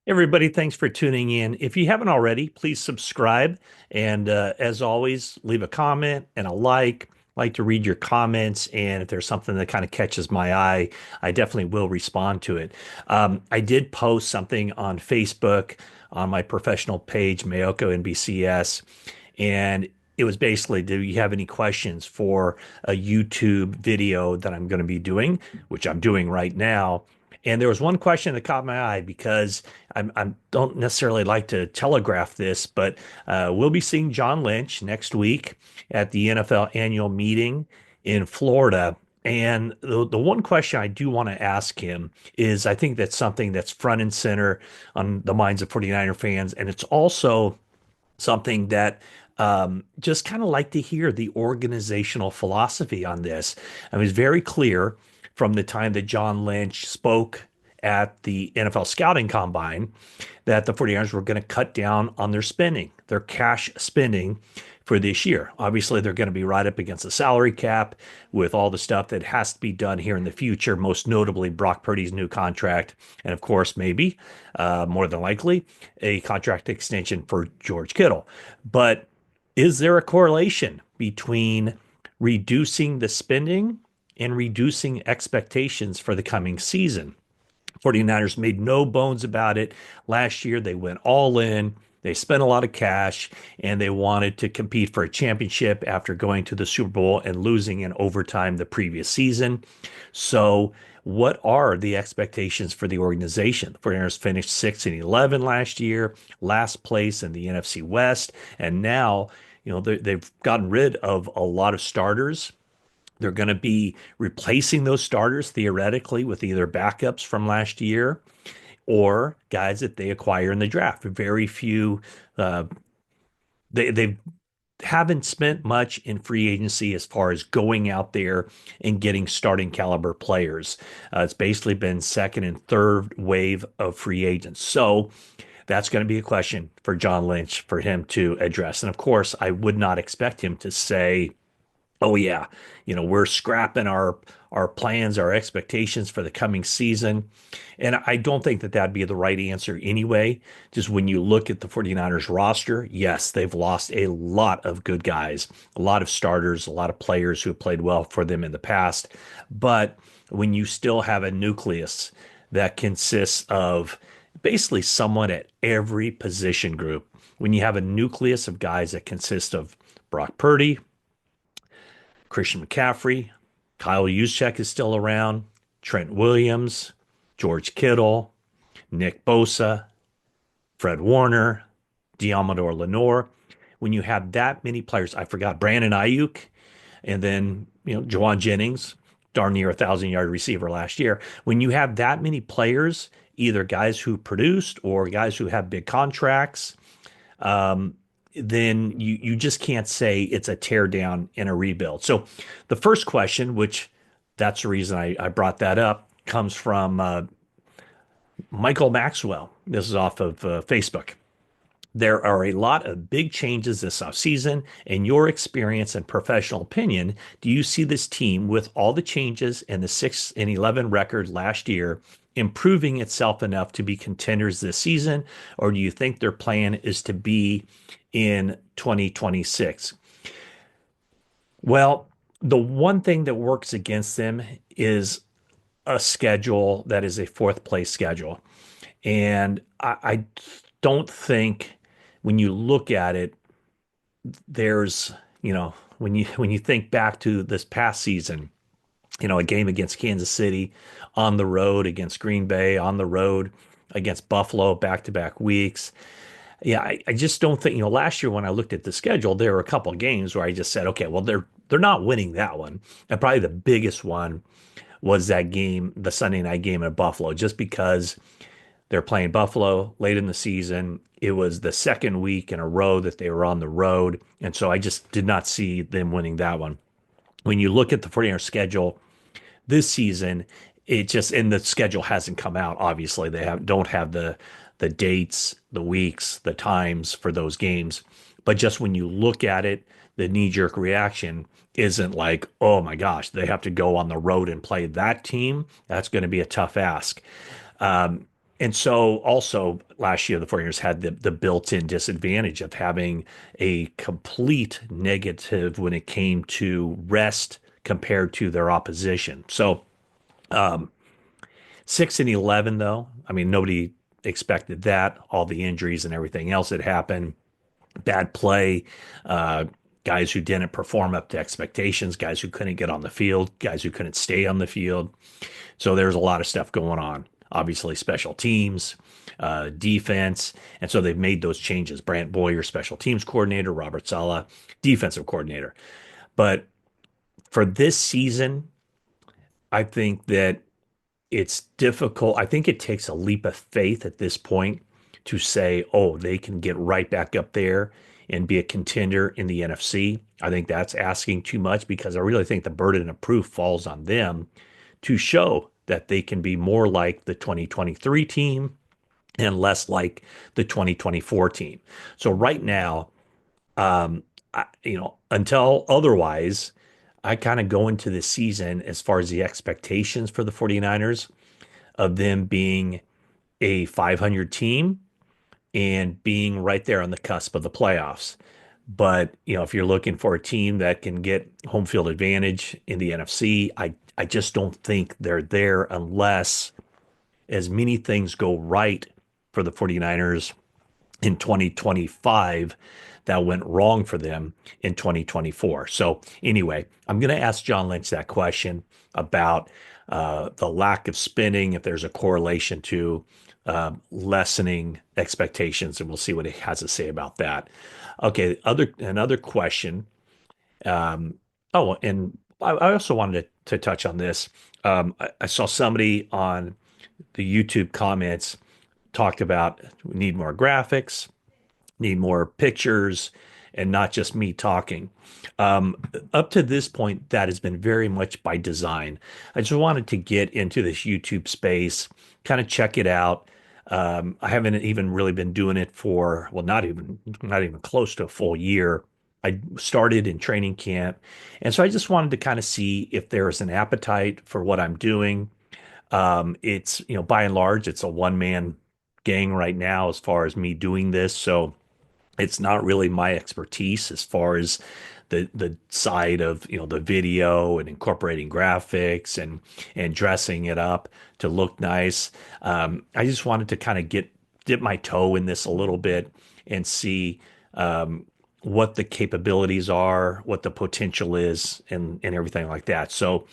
Everybody, thanks for tuning in. If you haven't already, please subscribe. And as always, leave a comment and a like. Like to read your comments. And if there's something that kind of catches my eye, I definitely will respond to it. I did post something on Facebook on my professional page, Mayoko NBCS. And it was basically, do you have any questions for a YouTube video that I'm going to be doing, which I'm doing right now? And there was one question that caught my eye because I don't necessarily like to telegraph this, but we'll be seeing John Lynch next week at the NFL annual meeting in Florida. And the one question I do want to ask him is I think that's something that's front and center on the minds of 49er fans. And it's also something that just kind of like to hear the organizational philosophy on this. I mean, it's very clear from the time that John Lynch spoke at the NFL scouting combine that the 49ers were going to cut down on their spending, their cash spending for this year. Obviously, they're going to be right up against the salary cap with all the stuff that has to be done here in the future, most notably Brock Purdy's new contract. And of course, maybe more than likely, a contract extension for George Kittle. But is there a correlation between reducing the spending and reducing expectations for the coming season? 49ers made no bones about it. Last year, they went all in. They spent a lot of cash and they wanted to compete for a championship after going to the Super Bowl and losing in overtime the previous season. So, what are the expectations for the organization? The 49ers finished 6-11 last year, last place in the NFC West, and now, they've gotten rid of a lot of starters. They're going to be replacing those starters theoretically with either backups from last year or guys that they acquire in the draft. Very few. They haven't spent much in free agency as far as going out there and getting starting caliber players. It's basically been second and third wave of free agents. So that's going to be a question for John Lynch for him to address. And of course, I would not expect him to say, oh yeah, we're scrapping our plans, our expectations for the coming season. And I don't think that that'd be the right answer anyway. Just when you look at the 49ers roster, yes, they've lost a lot of good guys, a lot of starters, a lot of players who have played well for them in the past. But when you still have a nucleus that consists of basically someone at every position group, when you have a nucleus of guys that consist of Brock Purdy, Christian McCaffrey, Kyle Juszczyk is still around, Trent Williams, George Kittle, Nick Bosa, Fred Warner, Diamador Lenore. When you have that many players, I forgot Brandon Ayuk, and then Jawan Jennings, darn near 1,000-yard receiver last year. When you have that many players, either guys who produced or guys who have big contracts, then you just can't say it's a tear down and a rebuild. So the first question, which that's the reason I brought that up, comes from Michael Maxwell. This is off of Facebook. There are a lot of big changes this offseason. In your experience and professional opinion, do you see this team with all the changes and the 6-11 record last year improving itself enough to be contenders this season? Or do you think their plan is to be in 2026? Well, the one thing that works against them is a schedule that is a fourth place schedule. And I don't think when you look at it, there's, when you think back to this past season, a game against Kansas City on the road, against Green Bay on the road, against Buffalo back-to-back weeks. Yeah, I just don't think, last year when I looked at the schedule, there were a couple of games where I just said, okay, well, they're not winning that one. And probably the biggest one was that game, the Sunday night game at Buffalo, just because they're playing Buffalo late in the season. It was the second week in a row that they were on the road. And so I just did not see them winning that one. When you look at the 49ers schedule this season, and the schedule hasn't come out. Obviously, they don't have the dates, the weeks, the times for those games. But just when you look at it, the knee-jerk reaction isn't like, oh my gosh, they have to go on the road and play that team. That's going to be a tough ask. And so also last year, the 49ers had the built-in disadvantage of having a complete negative when it came to rest compared to their opposition. So 6-11, though, I mean, nobody expected that. All the injuries and everything else that happened, bad play, uh, guys who didn't perform up to expectations, guys who couldn't get on the field, guys who couldn't stay on the field. So there's a lot of stuff going on. Obviously, special teams, defense. And so they've made those changes. Brant Boyer, special teams coordinator, Robert Saleh, defensive coordinator. But for this season, I think that it's difficult. I think it takes a leap of faith at this point to say, oh, they can get right back up there and be a contender in the NFC. I think that's asking too much because I really think the burden of proof falls on them to show that they can be more like the 2023 team and less like the 2024 team. So right now, until otherwise, I kind of go into the season as far as the expectations for the 49ers of them being a 500 team and being right there on the cusp of the playoffs. But, if you're looking for a team that can get home field advantage in the NFC, I just don't think they're there unless as many things go right for the 49ers in 2025 that went wrong for them in 2024. So anyway, I'm going to ask John Lynch that question about the lack of spending, if there's a correlation to lessening expectations, and we'll see what he has to say about that. Okay, another question. Oh, and I also wanted to touch on this. I saw somebody on the YouTube comments talked about we need more graphics, need more pictures, and not just me talking. Um, Up to this point, that has been very much by design. I just wanted to get into this YouTube space, kind of check it out. I haven't even really been doing it for, well, not even close to a full year. I started in training camp. And so I just wanted to kind of see if there is an appetite for what I'm doing. It's, by and large, it's a one man gang right now as far as me doing this. So it's not really my expertise as far as the side of the video and incorporating graphics and dressing it up to look nice. I just wanted to kind of dip my toe in this a little bit and see what the capabilities are, what the potential is, and everything like that. So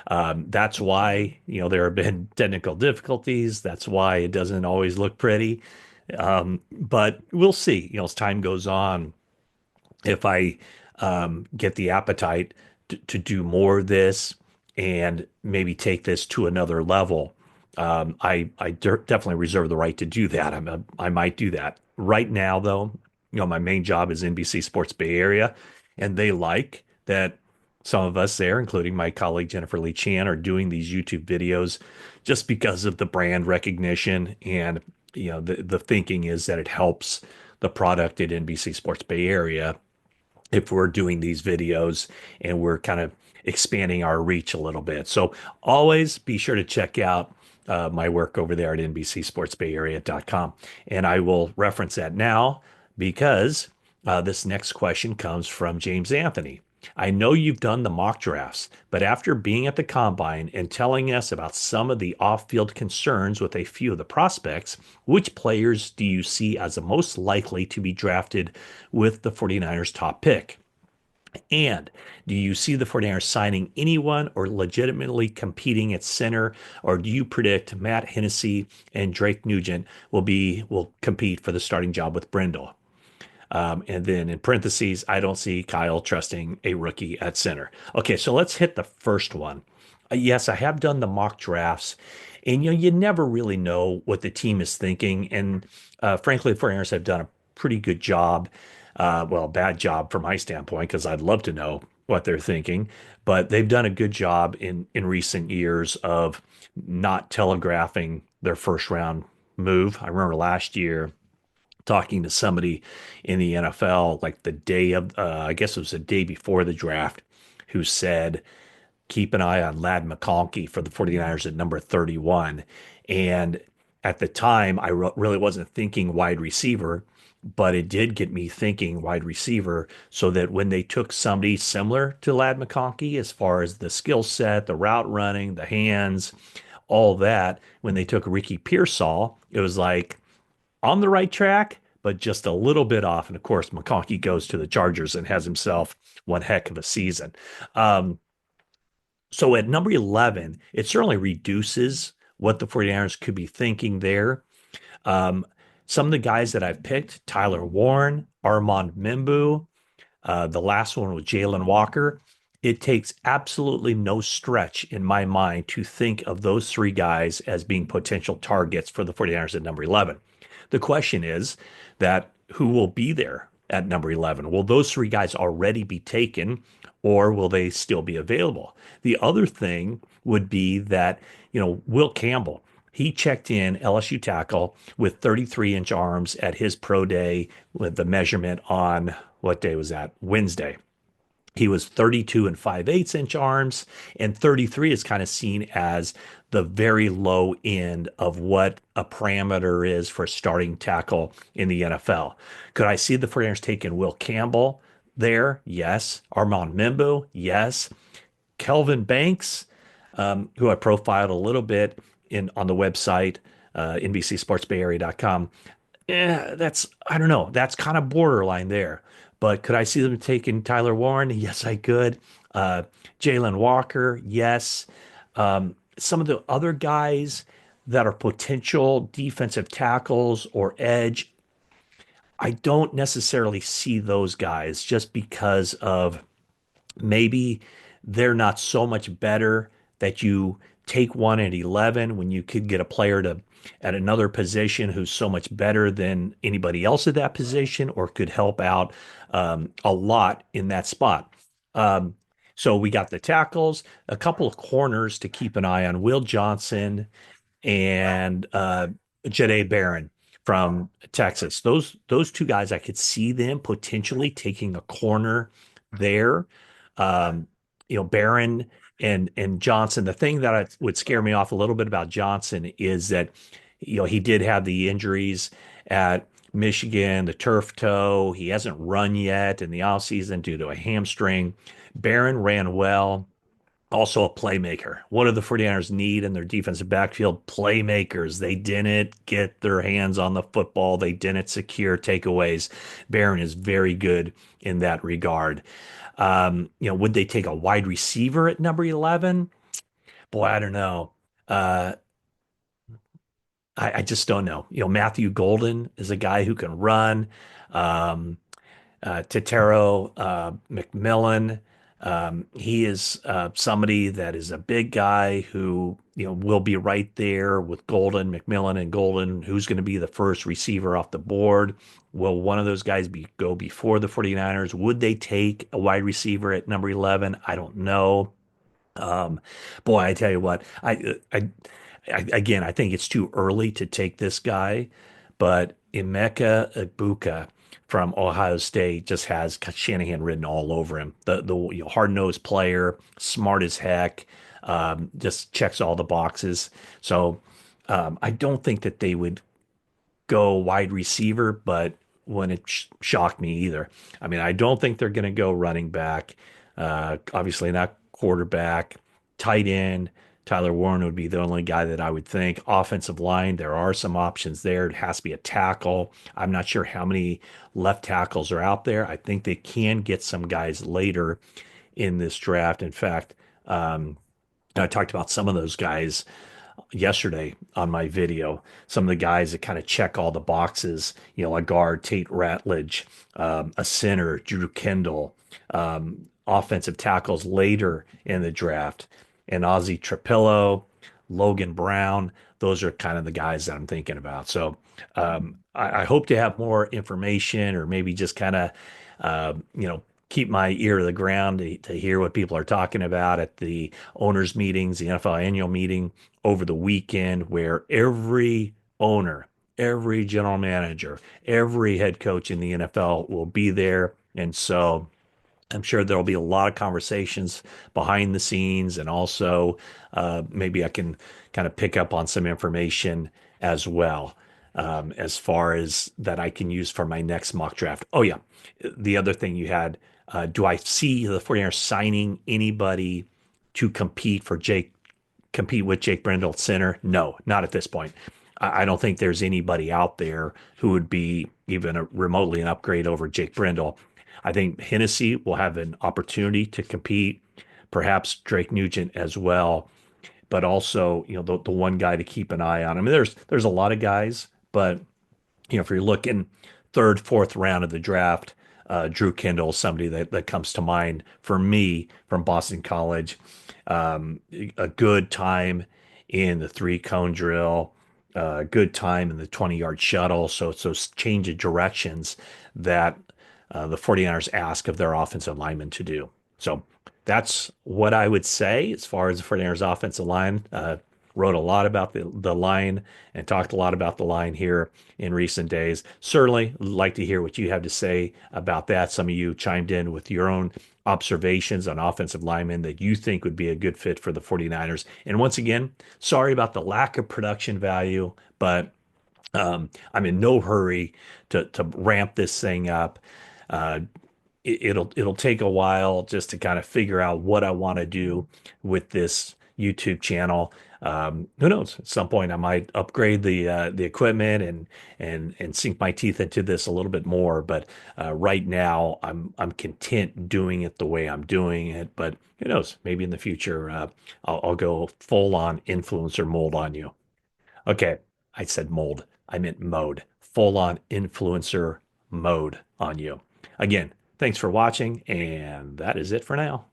that's why there have been technical difficulties. That's why it doesn't always look pretty. But we'll see, as time goes on, if I get the appetite to do more of this and maybe take this to another level. I definitely reserve the right to do that. I might do that. Right now, though, my main job is NBC Sports Bay Area, and they like that some of us there, including my colleague Jennifer Lee Chan, are doing these YouTube videos just because of the brand recognition and the thinking is that it helps the product at NBC Sports Bay Area if we're doing these videos and we're kind of expanding our reach a little bit. So always be sure to check out my work over there at NBCSportsBayArea.com. And I will reference that now because this next question comes from James Anthony. I know you've done the mock drafts, but after being at the combine and telling us about some of the off field concerns with a few of the prospects, which players do you see as the most likely to be drafted with the 49ers top pick? And do you see the 49ers signing anyone or legitimately competing at center, or do you predict Matt Hennessy and Drake Nugent will compete for the starting job with Brindle? And then in parentheses, I don't see Kyle trusting a rookie at center. Okay, so let's hit the first one. Yes, I have done the mock drafts, and you never really know what the team is thinking. And frankly, the 49ers have done a pretty good job. Well, bad job from my standpoint, because I'd love to know what they're thinking. But they've done a good job in recent years of not telegraphing their first round move. I remember last year talking to somebody in the NFL like the day of, I guess it was the day before the draft, who said, keep an eye on Ladd McConkey for the 49ers at number 31. And at the time, I really wasn't thinking wide receiver, but it did get me thinking wide receiver. So that when they took somebody similar to Lad McConkey, as far as the skill set, the route running, the hands, all that, when they took Ricky Pearsall, it was like on the right track, but just a little bit off. And of course, McConkey goes to the Chargers and has himself one heck of a season. Um, so at number 11, it certainly reduces what the 49ers could be thinking there. Um, some of the guys that I've picked, Tyler Warren, Armand Mimbu, the last one was Jalen Walker. It takes absolutely no stretch in my mind to think of those three guys as being potential targets for the 49ers at number 11. The question is that who will be there at number 11? Will those three guys already be taken or will they still be available? The other thing would be that, Will Campbell, he checked in LSU tackle with 33-inch arms at his pro day with the measurement on what day was that? Wednesday. He was 32 and 5/8 inch arms, and 33 is kind of seen as the very low end of what a parameter is for a starting tackle in the NFL. Could I see the 49ers taking Will Campbell there? Yes. Armand Mimbu? Yes. Kelvin Banks, who I profiled a little bit in on the website, NBCSportsBayArea.com. Yeah, I don't know. That's kind of borderline there. But could I see them taking Tyler Warren? Yes, I could. Uh, Jalen Walker, yes. Some of the other guys that are potential defensive tackles or edge, I don't necessarily see those guys just because of maybe they're not so much better that you take one at 11 when you could get a player to at another position who's so much better than anybody else at that position or could help out a lot in that spot. Um, so we got the tackles, a couple of corners to keep an eye on. Will Johnson and Jade Barron from Texas. Those two guys, I could see them potentially taking a corner there. Um, Barron and Johnson. The thing that would scare me off a little bit about Johnson is that he did have the injuries at Michigan, the turf toe. He hasn't run yet in the offseason due to a hamstring. Barron ran well, also a playmaker. What do the 49ers need in their defensive backfield? Playmakers. They didn't get their hands on the football. They didn't secure takeaways. Barron is very good in that regard. Would they take a wide receiver at number 11? Boy, I don't know. Uh, I just don't know. Matthew Golden is a guy who can run. Um, Tetero McMillan. He is somebody that is a big guy who will be right there with Golden, McMillan, and Golden. Who's going to be the first receiver off the board? Will one of those guys go before the 49ers? Would they take a wide receiver at number 11? I don't know. Um, Boy, I tell you what, again, I think it's too early to take this guy, but Emeka Egbuka from Ohio State just has Shanahan written all over him. The hard-nosed player, smart as heck, just checks all the boxes. So I don't think that they would go wide receiver, but wouldn't shock me either. I mean, I don't think they're going to go running back. Obviously, not quarterback, tight end. Tyler Warren would be the only guy that I would think. Offensive line, there are some options there. It has to be a tackle. I'm not sure how many left tackles are out there. I think they can get some guys later in this draft. In fact, I talked about some of those guys yesterday on my video. Some of the guys that kind of check all the boxes, a guard, Tate Ratledge, a center, Drew Kendall, offensive tackles later in the draft, and Ozzie Trapillo, Logan Brown. Those are kind of the guys that I'm thinking about. So I hope to have more information or maybe just kind of, keep my ear to the ground to hear what people are talking about at the owners' meetings, the NFL annual meeting over the weekend, where every owner, every general manager, every head coach in the NFL will be there. And so I'm sure there'll be a lot of conversations behind the scenes, and also maybe I can kind of pick up on some information as well, as far as that I can use for my next mock draft. Oh, yeah. The other thing you had, do I see the 49ers signing anybody to compete with Jake Brendel at center? No, not at this point. I don't think there's anybody out there who would be even remotely an upgrade over Jake Brendel. I think Hennessy will have an opportunity to compete, perhaps Drake Nugent as well, but also, the one guy to keep an eye on. I mean, there's a lot of guys, but if you're looking third, fourth round of the draft, Drew Kendall is somebody that comes to mind for me from Boston College. A good time in the three cone drill, a good time in the 20-yard shuttle. So it's those change of directions that the 49ers ask of their offensive linemen to do. So that's what I would say as far as the 49ers offensive line. Wrote a lot about the line and talked a lot about the line here in recent days. Certainly like to hear what you have to say about that. Some of you chimed in with your own observations on offensive linemen that you think would be a good fit for the 49ers. And once again, sorry about the lack of production value, but I'm in no hurry to ramp this thing up. Uh, it'll take a while just to kind of figure out what I want to do with this YouTube channel. Who knows? At some point, I might upgrade the equipment and sink my teeth into this a little bit more. But right now, I'm content doing it the way I'm doing it. But who knows? Maybe in the future, I'll go full on influencer mold on you. Okay, I said mold. I meant mode. Full on influencer mode on you. Again, thanks for watching, and that is it for now.